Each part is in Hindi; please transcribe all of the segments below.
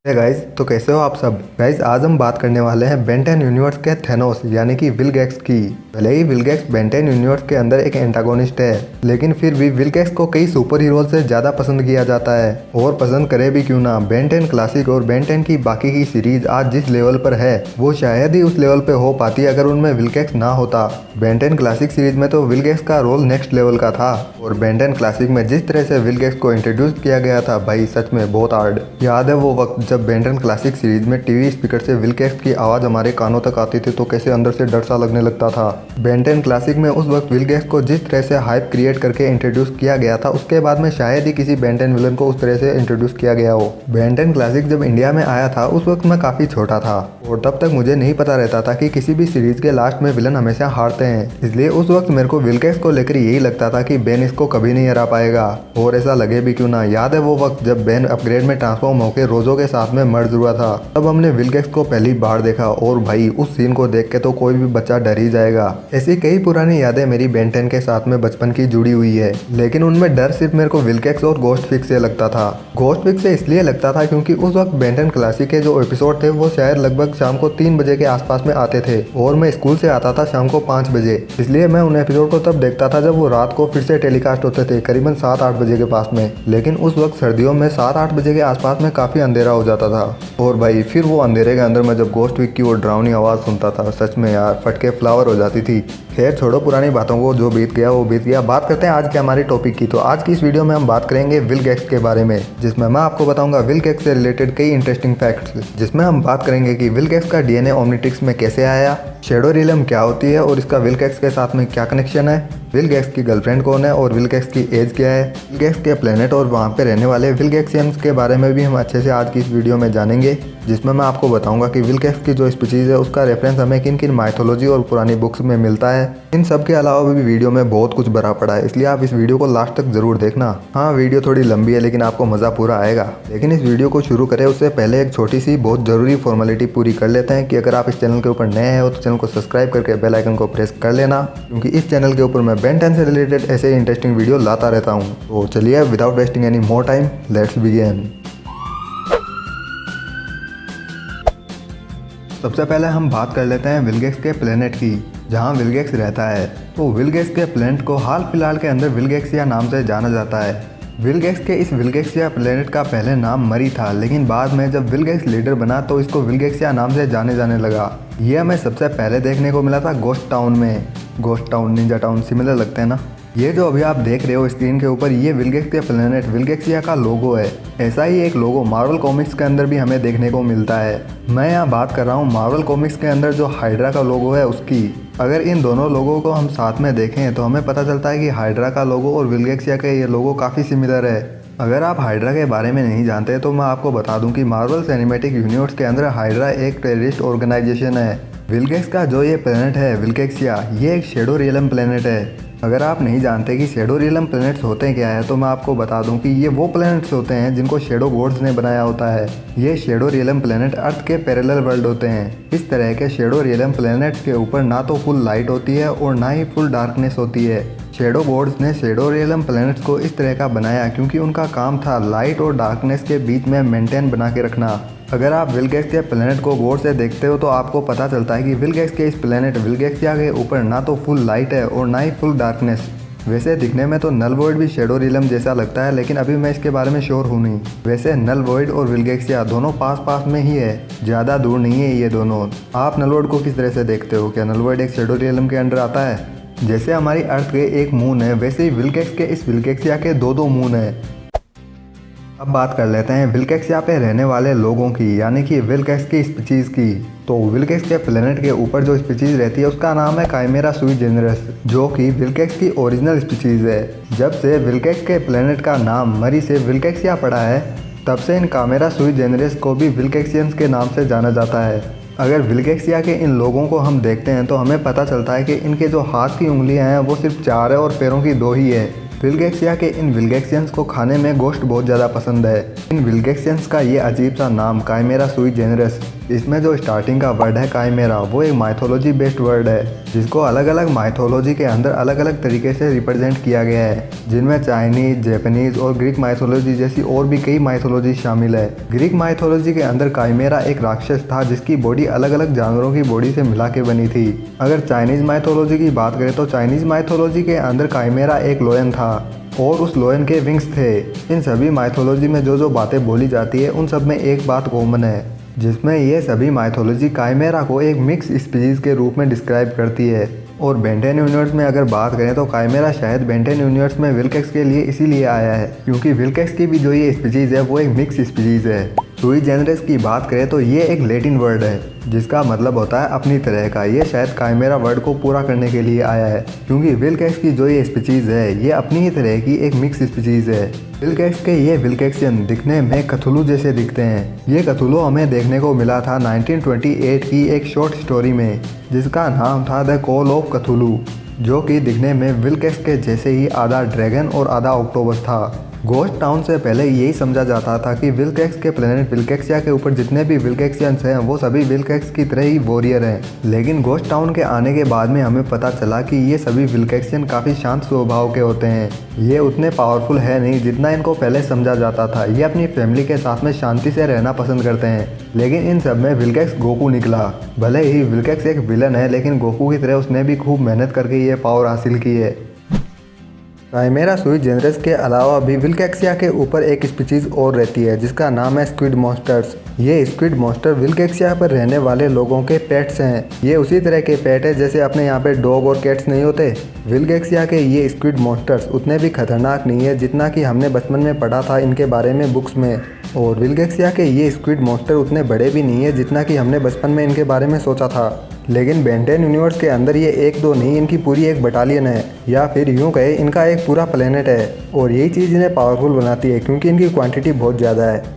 गाइज, तो कैसे हो आप सब। गाइज, आज हम बात करने वाले हैं बेन 10 यूनिवर्स के थेनोस यानी कि विलगैक्स की। भले ही विलगैक्स बेन 10 यूनिवर्स के अंदर एक एंटागोनिस्ट है, लेकिन फिर भी विलगैक्स को कई सुपर हीरो से ज्यादा पसंद किया जाता है। और पसंद करे भी क्यों ना, बेन 10 क्लासिक और बेन 10 की बाकी की सीरीज आज जिस लेवल पर है वो शायद ही उस लेवल पे हो पाती अगर उनमें विलगैक्स ना होता। बेन 10 क्लासिक सीरीज में तो विलगैक्स का रोल नेक्स्ट लेवल का था, और बेन 10 क्लासिक में जिस तरह से विलगैक्स को इंट्रोड्यूस किया गया था भाई, सच में बहुत हार्ड। याद है वो वक्त जब बेन 10 क्लासिक सीरीज में टीवी स्पीकर से विलगैक्स की आवाज हमारे कानों तक आती थी तो कैसे अंदर से डर सा लगने लगता था। बेन 10 क्लासिक में उस वक्त विलगैक्स को जिस तरह से हाइप क्रिएट करके इंट्रोड्यूस किया गया था, उसके बाद में शायद ही किसी बेन 10 विलन को उस तरह से इंट्रोड्यूस किया गया हो। बेन 10 क्लासिक जब इंडिया में आया था उस वक्त मैं काफी छोटा था, और तब तक मुझे नहीं पता रहता था कि किसी भी सीरीज के लास्ट में विलन हमेशा हारते हैं। इसलिए उस वक्त मेरे को विलगैक्स को लेकर यही लगता था कि बेन इसको कभी नहीं हरा पाएगा, और ऐसा लगे भी क्यों ना। याद है वो वक्त जब बेन अपग्रेड में ट्रांसफॉर्म होकर रोजो के साथ में मर्ज हुआ था, तब हमने विलगैक्स को पहली बार देखा, और भाई उस सीन को देख के तो कोई भी बच्चा डर ही जाएगा। ऐसी कई पुरानी यादें मेरी बेन 10 के साथ में बचपन की जुड़ी हुई है, लेकिन उनमें डर सिर्फ मेरे को विलगैक्स और गोस्ट फिक्स से लगता था। गोस्ट फिक्स से इसलिए लगता था क्योंकि उस वक्त बेन 10 क्लासिक के जो एपिसोड थे वो शायद लगभग शाम को 3 बजे के आसपास में आते थे, और मैं स्कूल से आता था शाम को 5 बजे। इसलिए मैं उन एपिसोड को तब देखता था जब वो रात को फिर से टेलीकास्ट होते थे, करीबन 7-8 बजे के पास में। लेकिन उस वक्त सर्दियों में 7-8 बजे के आसपास में काफी अंधेरा हो जाता था, और भाई फिर वो अंधेरे के अंदर मैं जब गोस्ट फिक्स की वो डरावनी आवाज सुनता था, सच में यार फटके फ्लावर हो जाती थी। खैर छोड़ो पुरानी बातों को, जो बीत गया वो बीत गया। बात करते हैं आज के हमारे टॉपिक की। तो आज की इस वीडियो में हम बात करेंगे विलगैक्स के बारे में, जिसमें मैं आपको बताऊंगा विलगैक्स से रिलेटेड कई इंटरेस्टिंग फैक्ट्स, जिसमें हम बात करेंगे कि विलगैक्स का डीएनए ओमनिट्रिक्स में कैसे आया, शैडो रियलम क्या होती है और इसका विलगैक्स के साथ में क्या कनेक्शन है, विलगैक्स की गर्लफ्रेंड कौन है और विलगैक्स की एज क्या है, विलगैक्स के प्लेनेट और वहाँ पे रहने वाले विलगैक्सियंस के बारे में भी हम अच्छे से आज की इस वीडियो में जानेंगे, जिसमें मैं आपको बताऊंगा कि विलगैक्स की जो स्पीशीज है उसका रेफरेंस हमें किन किन माइथोलॉजी और पुरानी बुक्स में मिलता है। इन सब के अलावा भी वीडियो में बहुत कुछ भरा पड़ा है, इसलिए आप इस वीडियो को लास्ट तक जरूर देखना। हाँ, वीडियो थोड़ी लंबी है लेकिन आपको मजा पूरा आएगा। लेकिन इस वीडियो को शुरू करें उससे पहले एक छोटी सी बहुत जरूरी फॉर्मेलिटी पूरी कर लेते हैं कि अगर आप इस चैनल के ऊपर नए हैं तो चैनल को सब्सक्राइब करके बेल आइकन को प्रेस कर लेना, क्योंकि इस चैनल के ऊपर मैं बेन 10 से रिलेटेड ऐसे इंटरेस्टिंग वीडियो लाता रहता हूँ। तो चलिए without wasting any more time, let's begin. सबसे पहले हम बात कर लेते हैं विलगैक्स के प्लेनेट की, जहां विलगैक्स रहता है। तो विलगैक्स के प्लेनेट को हाल फिलहाल के अंदर विलगैक्सिया नाम से जाना जाता है। विलगैक्स के इस विलगैक्सिया प्लेनेट का पहले नाम मरी था, लेकिन बाद में जब विलगैक्स लीडर बना तो इसको विलगैक्सिया नाम से जाने जाने लगा। यह हमें सबसे पहले देखने को मिला था गोस्ट टाउन में। Ghost town, Ninja town similar लगते हैं ना। ये जो अभी आप देख रहे हो स्क्रीन के ऊपर, ये विलगैक्स के प्लेनेट विलगैक्सिया का लोगो है। ऐसा ही एक लोगो मार्वल कॉमिक्स के अंदर भी हमें देखने को मिलता है। मैं यहाँ बात कर रहा हूँ मार्वल कॉमिक्स के अंदर जो हाइड्रा का लोगो है उसकी। अगर इन दोनों लोगों को हम साथ में देखें तो हमें पता चलता है कि हाइड्रा का लोगो और विलगैक्सिया का ये लोगो काफ़ी सिमिलर है। अगर आप हाइड्रा के बारे में नहीं जानते तो मैं आपको बता दूं कि मार्वल सिनेमैटिक यूनिवर्स के अंदर हाइड्रा एक टेररिस्ट ऑर्गेनाइजेशन है। विलगैक्स का जो ये प्लेनेट है विलगैक्सिया, ये एक शैडो रियलम प्लेनेट है। अगर आप नहीं जानते कि शैडो रियलम प्लैनेट्स होते हैं क्या है, तो मैं आपको बता दूं कि ये वो प्लैनेट्स होते हैं जिनको शैडो गॉड्स ने बनाया होता है। ये शैडो रियलम प्लैनेट अर्थ के पैरेलल वर्ल्ड होते हैं। इस तरह के शैडो रियलम प्लैनेट्स के ऊपर ना तो फुल लाइट होती है और ना ही फुल डार्कनेस होती है। शैडो गॉड्स ने शैडो रियलम प्लैनेट्स को इस तरह का बनाया क्योंकि उनका काम था लाइट और डार्कनेस के बीच में मेंटेन बना के रखना। अगर आप विलगैक्स के प्लेनेट को गौर से देखते हो तो आपको पता चलता है कि विलगैक्स के इस प्लेनेट विलगैक्सिया के ऊपर ना तो फुल लाइट है और ना ही फुल डार्कनेस। वैसे दिखने में तो नल वॉइड भी शैडो रियलम जैसा लगता है, लेकिन अभी मैं इसके बारे में श्योर हूँ नहीं। वैसे नल वॉइड और विलगैक्सिया दोनों पास पास में ही है, ज़्यादा दूर नहीं है ये दोनों। आप नल वॉइड को किस तरह से देखते हो? क्या नल वॉइड एक शैडो रियलम के अंडर आता है? जैसे हमारी अर्थ के एक मून है, वैसे ही विलगैक्स के इस विलगैक्सिया के दो मून है। अब बात कर लेते हैं विलगैक्सिया पे रहने वाले लोगों की, यानी कि विलगैक्स की स्पीशीज़ की। तो विलगैक्स के प्लेनेट के ऊपर जो स्पीशीज़ रहती है उसका नाम है काइमेरा सुई जेनरस, जो कि विलगैक्स की ओरिजिनल स्पीशीज़ है। जब से विलगैक्स के प्लेनेट का नाम मरी से विलगैक्सिया पड़ा है, तब से इन काइमेरा सुई जेनरस को भी विलगैक्सियंस के नाम से जाना जाता है। अगर विलगैक्सिया के इन लोगों को हम देखते हैं तो हमें पता चलता है कि इनके जो हाथ की उंगलियां हैं वो सिर्फ 4 है और पैरों की 2 ही है। विलगैक्सिया के इन विलगैक्सियंस को खाने में गोश्त बहुत ज़्यादा पसंद है। इन विलगैक्सियंस का ये अजीब सा नाम काइमेरा सुई जेनरस, इसमें जो स्टार्टिंग का वर्ड है काइमेरा, वो एक माइथोलॉजी बेस्ड वर्ड है जिसको अलग अलग माइथोलॉजी के अंदर अलग अलग तरीके से रिप्रेजेंट किया गया है, जिनमें चाइनीज, जापानीज और ग्रीक माइथोलॉजी जैसी और भी कई माइथोलॉजी शामिल है। ग्रीक माइथोलॉजी के अंदर काइमेरा एक राक्षस था जिसकी बॉडी अलग अलग जानवरों की बॉडी से मिला के बनी थी। अगर चाइनीज माइथोलॉजी की बात करें तो चाइनीज माइथोलॉजी के अंदर काइमेरा एक लोयन था और उस लोयन के विंग्स थे। इन सभी माइथोलॉजी में जो जो बातें बोली जाती है उन सब में एक बात कॉमन है, जिसमें ये सभी माइथोलॉजी काइमेरा को एक मिक्स स्पीशीज के रूप में डिस्क्राइब करती है। और बेन 10 यूनिवर्स में अगर बात करें तो काइमेरा शायद बेन 10 यूनिवर्स में विलगैक्स के लिए इसीलिए आया है क्योंकि विलगैक्स की भी जो ये स्पीशीज है वो एक मिक्स स्पीशीज है। सुई जेनरस की बात करें तो ये एक लैटिन वर्ड है जिसका मतलब होता है अपनी तरह का। ये शायद काइमेरा वर्ड को पूरा करने के लिए आया है क्योंकि विलगैक्स की जो ये स्पीशीज है ये अपनी ही तरह की एक मिक्स स्पीशीज है। विलगैक्स के ये विलगैक्सियन दिखने में कथुलू जैसे दिखते हैं। ये कथुलू हमें देखने को मिला था 1928 की एक शॉर्ट स्टोरी में जिसका नाम था द कॉल ऑफ कथुलू, जो कि दिखने में विलगैक्स के जैसे ही आधा ड्रैगन और आधा ऑक्टोपस था। घोस्ट टाउन से पहले यही समझा जाता था कि विलगैक्स के प्लेनेट विलगैक्सिया के ऊपर जितने भी विलगैक्सियंस हैं वो सभी विलगैक्स की तरह ही वॉरियर हैं। लेकिन घोस्ट टाउन के आने के बाद में हमें पता चला कि ये सभी विलगैक्सियन काफ़ी शांत स्वभाव के होते हैं। ये उतने पावरफुल है नहीं जितना इनको पहले समझा जाता था। ये अपनी फैमिली के साथ में शांति से रहना पसंद करते हैं। लेकिन इन सब में विलगैक्स गोकू निकला। भले ही विलगैक्स एक विलन है लेकिन गोकू की तरह उसने भी खूब मेहनत करके ये पावर हासिल की है। काइमेरा सुई जेनरस के अलावा भी विलगैक्सिया के ऊपर एक स्पीशीज और रहती है जिसका नाम है स्क्विड मॉन्स्टर्स। ये स्क्विड मॉन्स्टर विलगैक्सिया पर रहने वाले लोगों के पेट्स हैं। ये उसी तरह के पेट है जैसे अपने यहाँ पे डॉग और कैट्स नहीं होते। विलगैक्सिया के ये स्क्विड मॉन्स्टर्स उतने भी खतरनाक नहीं है जितना कि हमने बचपन में पढ़ा था इनके बारे में बुक्स में। और विलगैक्सिया के ये स्क्विड मॉन्स्टर उतने बड़े भी नहीं है जितना कि हमने बचपन में इनके बारे में सोचा था। लेकिन बेन 10 यूनिवर्स के अंदर ये एक दो नहीं, इनकी पूरी एक बटालियन है, या फिर यूँ कहे इनका एक पूरा प्लेनेट है। और यही चीज़ इन्हें पावरफुल बनाती है क्योंकि इनकी क्वांटिटी बहुत ज़्यादा है।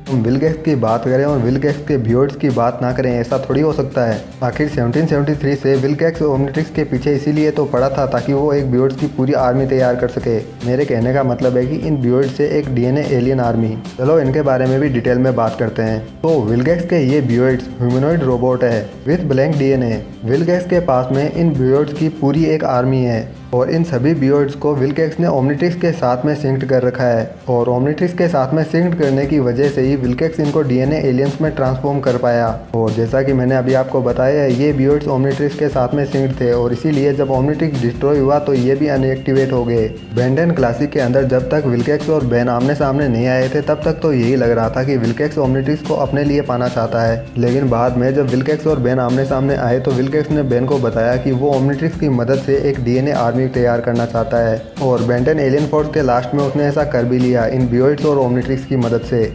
हम विलगैक्स की बात करें और विलगैक्स के बियर्ड्स की बात ना करें, ऐसा थोड़ी हो सकता है। आखिर 1773 से विलगैक्स ओमनिट्रिक्स के पीछे इसीलिए तो पड़ा था ताकि वो एक बियर्ड्स की पूरी आर्मी तैयार कर सके। मेरे कहने का मतलब है कि इन बियर्ड्स से एक डीएनए एलियन आर्मी। चलो इनके बारे में भी डिटेल में बात करते हैं। तो विलगैक्स के ये बियर्ड्स ह्यूमनॉइड रोबोट है विथ ब्लैंक डीएनए। विलगैक्स के पास में इन बियर्ड्स की पूरी एक आर्मी है और इन सभी बियर्ड्स को विलगैक्स ने ओमनिट्रिक्स के साथ में सिंक्ड कर रखा है। और ओमनिट्रिक्स के साथ में सिंक्ड करने की वजह से ही विलगैक्स इनको डीएनए एलियंस में ट्रांसफॉर्म कर पाया। और जैसा कि मैंने अभी आपको बताया है ये बियर्ड्स ओमनिट्रिक्स के साथ में सिंक्ड थे और इसीलिए जब ओमनिट्रिक्स डिस्ट्रॉय हुआ तो ये भी अनएक्टिवेट हो गए। बेन 10 क्लासिक के अंदर जब तक विलगैक्स और बेन आमने सामने नहीं आए थे तब तक तो यही लग रहा था कि विलगैक्स ओमनिट्रिक्स को अपने लिए पाना चाहता है। लेकिन बाद में जब विलगैक्स और बेन आमने सामने आए तो विलगैक्स ने बेन को बताया कि वो ओमनिट्रिक्स की मदद से एक डीएनए आर्मी तैयार करना चाहता है। और बेन 10 एलियन फोर्स के लास्ट में उसने ऐसा कर भी लिया इन बियर्ड्स और ओमनिट्रिक्स की मदद से।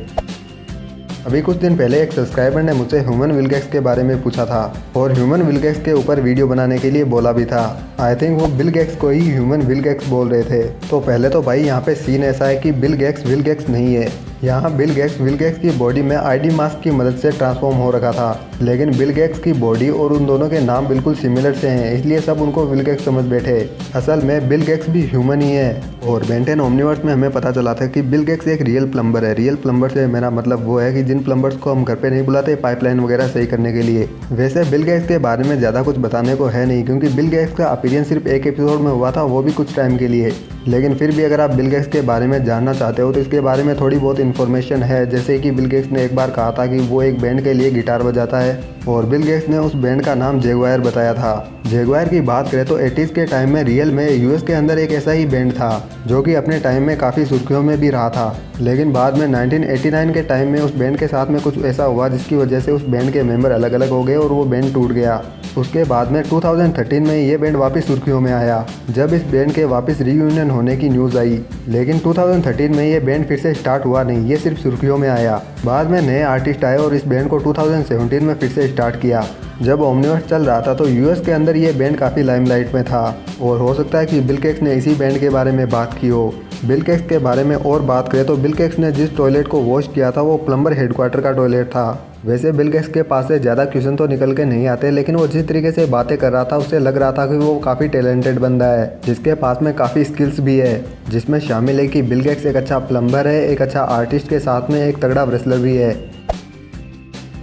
अभी कुछ दिन पहले एक सब्सक्राइबर ने मुझसे ह्यूमन विलगैक्स के बारे में पूछा था और ह्यूमन विलगैक्स के ऊपर वीडियो बनाने के लिए बोला भी था। आई थिंक वो बिल गेट्स को ही ह्यूमन विलगैक्स बोल रहे थे। तो पहले तो भाई यहाँ पे सीन ऐसा है कि बिल गेट्स विलगैक्स नहीं है। यहाँ बिल गेट्स विलगैक्स की बॉडी में आईडी मास्क की मदद से ट्रांसफॉर्म हो रखा था। लेकिन बिल गेट्स की बॉडी और उन दोनों के नाम बिल्कुल सिमिलर से हैं, इसलिए सब उनको विलगैक्स समझ बैठे। असल में बिल गेट्स भी ह्यूमन ही है। और बेन 10 ओमनिवर्स में हमें पता चला था कि बिल गेट्स एक रियल प्लम्बर है। रियल प्लम्बर से मेरा मतलब वो है कि जिन प्लम्बर्स को हम घर पे नहीं बुलाते पाइपलाइन वगैरह सही करने के लिए। वैसे बिल गेट्स के बारे में ज़्यादा कुछ बताने को है नहीं क्योंकि बिल गेट्स का अपीयरेंस सिर्फ एक एपिसोड में हुआ था, वो भी कुछ टाइम के लिए। लेकिन फिर भी अगर आप बिल गेट्स के बारे में जानना चाहते हो तो इसके बारे में थोड़ी बहुत इन्फॉर्मेशन है। जैसे कि बिल गेट्स ने एक बार कहा था कि वो एक बैंड के लिए गिटार बजाता है और बिल गेट्स ने उस बैंड का नाम जैगवायर बताया था। जैगवायर की बात करें तो 80s के टाइम में रियल में यूएस के अंदर एक ऐसा ही बैंड था जो कि अपने टाइम में काफ़ी सुर्खियों में भी रहा था। लेकिन बाद में 1989 के टाइम में उस बैंड के साथ में कुछ ऐसा हुआ जिसकी वजह से उस बैंड के मेंबर अलग अलग हो गए और वो बैंड टूट गया। उसके बाद में 2013 में ये बैंड वापस सुर्खियों में आया जब इस बैंड के वापस रीयूनियन होने की न्यूज़ आई। लेकिन 2013 में ये बैंड फिर से स्टार्ट हुआ नहीं, ये सिर्फ सुर्खियों में आया। बाद में नए आर्टिस्ट आए और इस बैंड को 2017 में फिर से स्टार्ट किया। जब ओमनिवर्स चल रहा था तो यूएस के अंदर ये बैंड काफ़ी लाइमलाइट में था और हो सकता है कि बिल गेट्स ने इसी बैंड के बारे में बात की हो। बिल गेट्स के बारे में और बात करें तो बिल गेट्स ने जिस टॉयलेट को वॉश किया था वो प्लम्बर हेडक्वार्टर का टॉयलेट था। वैसे बिल गेट्स के पास से ज़्यादा क्वेश्चन तो निकल के नहीं आते, लेकिन वो जिस तरीके से बातें कर रहा था उससे लग रहा था कि वो काफ़ी टैलेंटेड बंदा है जिसके पास में काफ़ी स्किल्स भी है, जिसमें शामिल है कि बिल गेट्स एक अच्छा प्लम्बर है, एक अच्छा आर्टिस्ट के साथ में एक तगड़ा रेसलर भी है।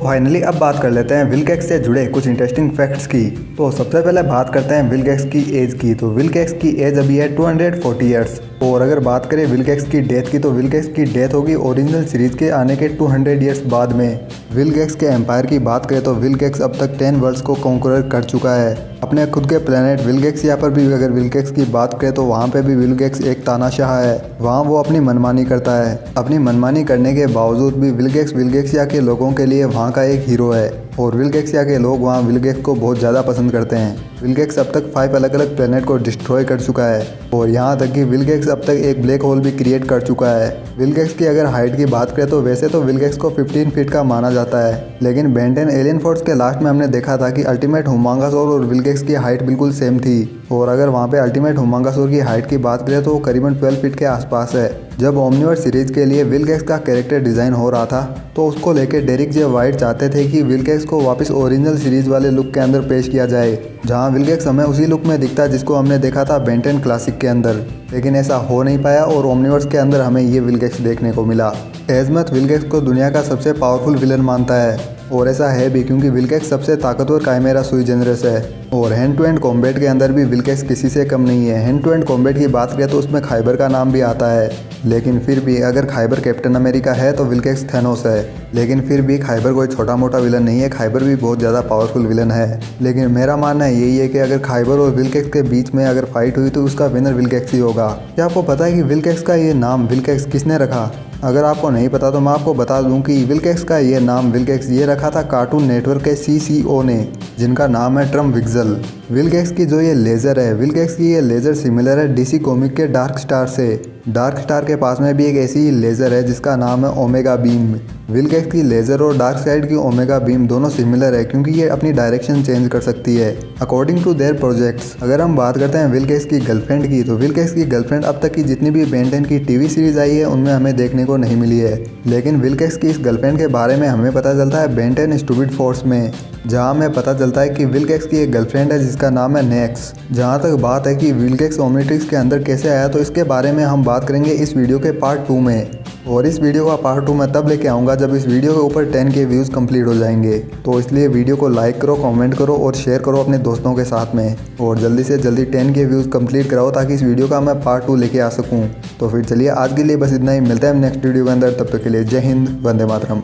फाइनली अब बात कर लेते हैं बिल गेट्स से जुड़े कुछ इंटरेस्टिंग फैक्ट्स की। तो सबसे पहले बात करते हैं बिल गेट्स की एज की। तो बिल गेट्स की एज अभी है 240 ईयर्स। और अगर बात करें बिल गेट्स की डेथ की, तो बिल गेट्स की डेथ होगी ओरिजिनल सीरीज के आने के 200 ईयर्स बाद में। बिल गेट्स के एम्पायर की बात करें तो बिल गेट्स अब तक 10 वर्ल्ड्स को कॉन्करर कर चुका है अपने खुद के प्लेनेट बिल गेट्स। यहाँ पर भी अगर बिल गेट्स की बात करें तो वहाँ पे भी बिल गेट्स एक तानाशाह है, वहाँ वो अपनी मनमानी करता है। अपनी मनमानी करने के बावजूद भी बिल गेट्स यहाँ के लोगों के लिए वहाँ का एक हीरो है और बिल गेट्स यहाँ के लोग वहाँ बिल गेट्स को बहुत ज़्यादा पसंद करते हैं। बिल गेट्स अब तक 5 अलग अलग प्लेनेट को डिस्ट्रॉय कर चुका है और यहाँ तक कि बिल गेट्स अब तक एक ब्लैक होल भी क्रिएट कर चुका है। बिल गेट्स की अगर हाइट की बात करें तो वैसे तो बिल गेट्स को 15 फीट का माना जाता है, लेकिन बेन 10 एलियन फोर्स के लास्ट में हमने देखा था कि अल्टीमेट हुमांगासोर और बिल गेट्स की हाइट बिल्कुल सेम थी। और अगर वहाँ पे अल्टीमेट हुमांगासोर की हाइट की बात करें तो वो करीबन 12 फीट के आसपास है। जब ओमनीवर्स सीरीज के लिए बिल गेट्स का कैरेक्टर डिज़ाइन हो रहा था तो उसको लेकर डेरिक जे वाइट चाहते थे कि बिल गेट्स को वापस ओरिजिनल सीरीज वाले लुक के अंदर पेश किया जाए, जहां बिल गेट्स हमें उसी लुक में दिखता जिसको हमने देखा था बेन 10 क्लासिक के अंदर। लेकिन ऐसा हो नहीं पाया और ओमनीवर्स के अंदर हमें ये बिल गेट्स देखने को मिला। एजमथ बिल गेट्स को दुनिया का सबसे पावरफुल विलन मानता है और ऐसा है भी क्योंकि बिल गेट्स सबसे ताकतवर काइमेरा सुई जेनरस है और हैंड टू हैंड कॉम्बैट के अंदर भी बिल गेट्स किसी से कम नहीं है। हैंड टू हैंड कॉम्बैट की बात करें तो उसमें खाइबर का नाम भी आता है, लेकिन फिर भी अगर खाइबर कैप्टन अमेरिका है तो बिल गेट्स थैनोस है। लेकिन फिर भी खाइबर कोई छोटा मोटा विलन नहीं है, खाइबर भी बहुत ज़्यादा पावरफुल विलन है। लेकिन मेरा मानना यही है कि अगर खाइबर और बिल गेट्स के बीच में अगर फाइट हुई तो उसका विनर बिल गेट्स ही होगा। क्या आपको पता है कि बिल गेट्स का ये नाम बिल गेट्स किसने रखा? अगर आपको नहीं पता तो मैं आपको बता दूं कि बिल गेट्स का ये नाम बिल गेट्स ये रखा था कार्टून नेटवर्क के सीसीओ ने, जिनका नाम है ट्रम विक्सल। बिल गेट्स की जो ये लेज़र है, बिल गेट्स की ये लेज़र सिमिलर है डीसी कॉमिक के डार्क स्टार से। डार्क स्टार के पास में भी एक ऐसी ही लेज़र है जिसका नाम है ओमेगा बीम। बिल गेट्स की लेज़र और डार्क साइड की ओमेगा बीम दोनों सिमिलर है क्योंकि ये अपनी डायरेक्शन चेंज कर सकती है अकॉर्डिंग टू देयर प्रोजेक्ट्स। अगर हम बात करते हैं बिल गेट्स की गर्लफ्रेंड की, तो बिल गेट्स की गर्लफ्रेंड अब तक की जितनी भी बेन 10 की टीवी सीरीज आई है उनमें हमें देखने को नहीं मिली है। लेकिन बिल गेट्स की इस गर्लफ्रेंड के बारे में हमें पता चलता है बेन 10 स्टूपिड फोर्स में, जहाँ हमें पता चलता है कि बिल गेट्स की एक गर्लफ्रेंड है जिसका नाम है नेक्स। जहाँ तक बात है कि बिल गेट्स ओमनिट्रिक्स के अंदर कैसे आया, तो इसके बारे में हम बात करेंगे इस वीडियो के पार्ट 2 में। और इस वीडियो का पार्ट 2 मैं तब लेके आऊँगा जब इस वीडियो के ऊपर 10K व्यूज़ कंप्लीट हो जाएंगे। तो इसलिए वीडियो को लाइक करो, कमेंट करो और शेयर करो अपने दोस्तों के साथ में, और जल्दी से जल्दी 10K व्यूज़ कंप्लीट कराओ ताकि इस वीडियो का मैं पार्ट 2 लेके आ सकूँ। तो फिर चलिए आज के लिए बस इतना ही, मिलता है नेक्स्ट वीडियो के अंदर। तब तक के लिए जय हिंद, वंदे मातरम।